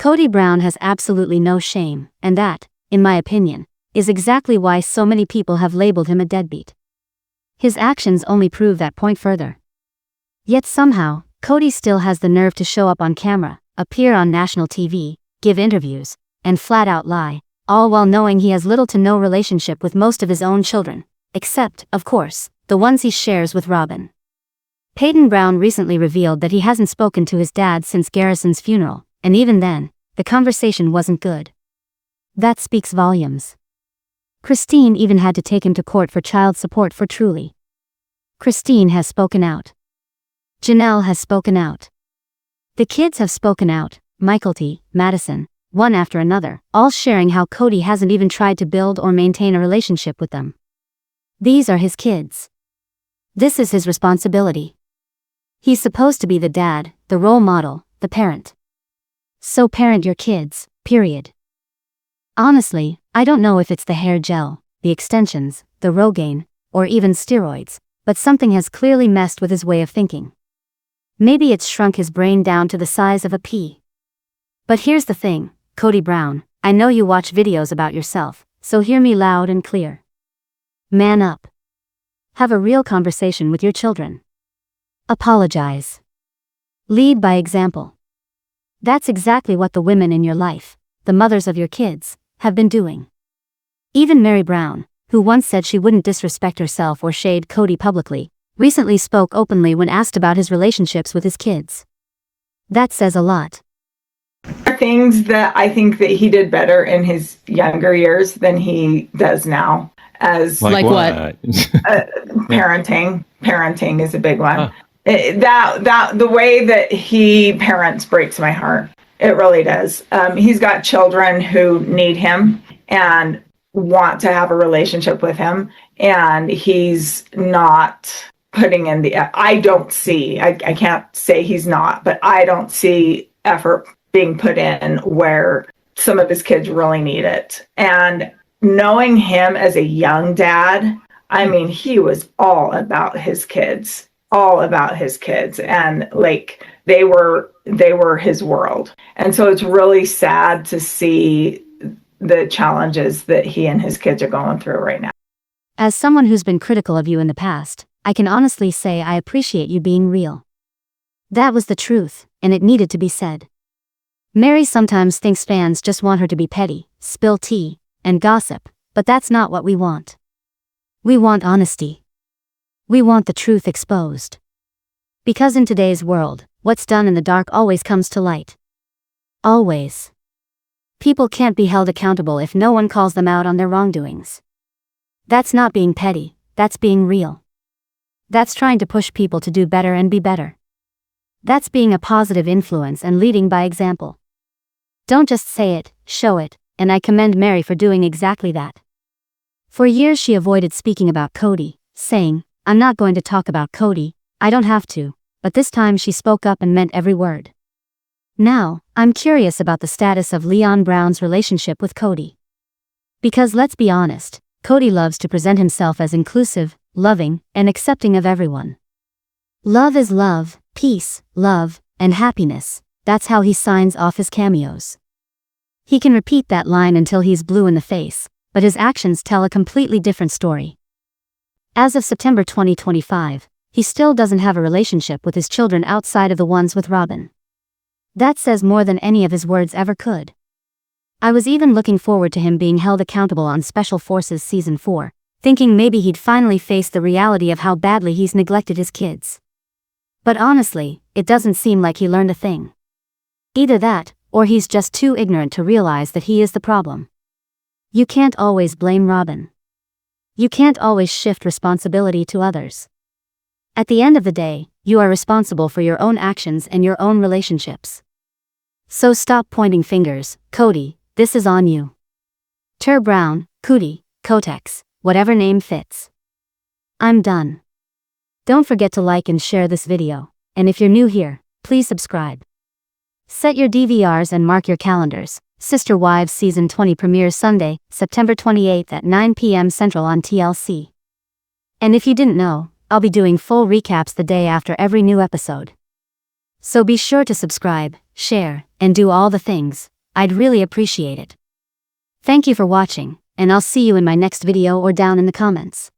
Kody Brown has absolutely no shame, and that, in my opinion, is exactly why so many people have labeled him a deadbeat. His actions only prove that point further. Yet somehow, Kody still has the nerve to show up on camera, appear on national TV, give interviews, and flat out lie, all while knowing he has little to no relationship with most of his own children, except, of course, the ones he shares with Robyn. Kody Brown recently revealed that he hasn't spoken to his dad since Garrison's funeral, and even then, the conversation wasn't good. That speaks volumes. Christine even had to take him to court for child support for Truly. Christine has spoken out. Janelle has spoken out. The kids have spoken out, Michael T., Madison, one after another, all sharing how Kody hasn't even tried to build or maintain a relationship with them. These are his kids. This is his responsibility. He's supposed to be the dad, the role model, the parent. So parent your kids, period. Honestly, I don't know if it's the hair gel, the extensions, the Rogaine, or even steroids, but something has clearly messed with his way of thinking. Maybe it's shrunk his brain down to the size of a pea. But here's the thing, Kody Brown, I know you watch videos about yourself, so hear me loud and clear. Man up. Have a real conversation with your children. Apologize. Lead by example. That's exactly what the women in your life, the mothers of your kids, have been doing. Even Meri Brown, who once said she wouldn't disrespect herself or shade Kody publicly, recently spoke openly when asked about his relationships with his kids. That says a lot. There are things that I think that he did better in his younger years than he does now. As like what? Parenting is a big one. The way that he parents breaks my heart. It really does. He's got children who need him and want to have a relationship with him, and he's not putting in the, I can't say he's not, but I don't see effort being put in where some of his kids really need it. And knowing him as a young dad, I mean, he was all about his kids, and like they were his world. And so it's really sad to see the challenges that he and his kids are going through right now. As someone who's been critical of you in the past, I can honestly say I appreciate you being real. That was the truth, and it needed to be said. Meri sometimes thinks fans just want her to be petty, spill tea, and gossip, but that's not what we want. We want honesty. We want the truth exposed. Because in today's world, what's done in the dark always comes to light. Always. People can't be held accountable if no one calls them out on their wrongdoings. That's not being petty, that's being real. That's trying to push people to do better and be better. That's being a positive influence and leading by example. Don't just say it, show it, and I commend Meri for doing exactly that. For years she avoided speaking about Kody, saying, "I'm not going to talk about Kody, I don't have to," but this time she spoke up and meant every word. Now, I'm curious about the status of Leon Brown's relationship with Kody. Because let's be honest, Kody loves to present himself as inclusive, loving, and accepting of everyone. Love is love, peace, love, and happiness, that's how he signs off his cameos. He can repeat that line until he's blue in the face, but his actions tell a completely different story. As of September 2025, he still doesn't have a relationship with his children outside of the ones with Robyn. That says more than any of his words ever could. I was even looking forward to him being held accountable on Special Forces Season 4, thinking maybe he'd finally face the reality of how badly he's neglected his kids. But honestly, it doesn't seem like he learned a thing. Either that, or he's just too ignorant to realize that he is the problem. You can't always blame Robyn. You can't always shift responsibility to others. At the end of the day, you are responsible for your own actions and your own relationships. So stop pointing fingers, Kody, this is on you. Brown, Kody, Kotex, whatever name fits. I'm done. Don't forget to like and share this video, and if you're new here, please subscribe. Set your DVRs and mark your calendars. Sister Wives Season 20 premieres Sunday, September 28th at 9 p.m. Central on TLC. And if you didn't know, I'll be doing full recaps the day after every new episode. So be sure to subscribe, share, and do all the things, I'd really appreciate it. Thank you for watching, and I'll see you in my next video or down in the comments.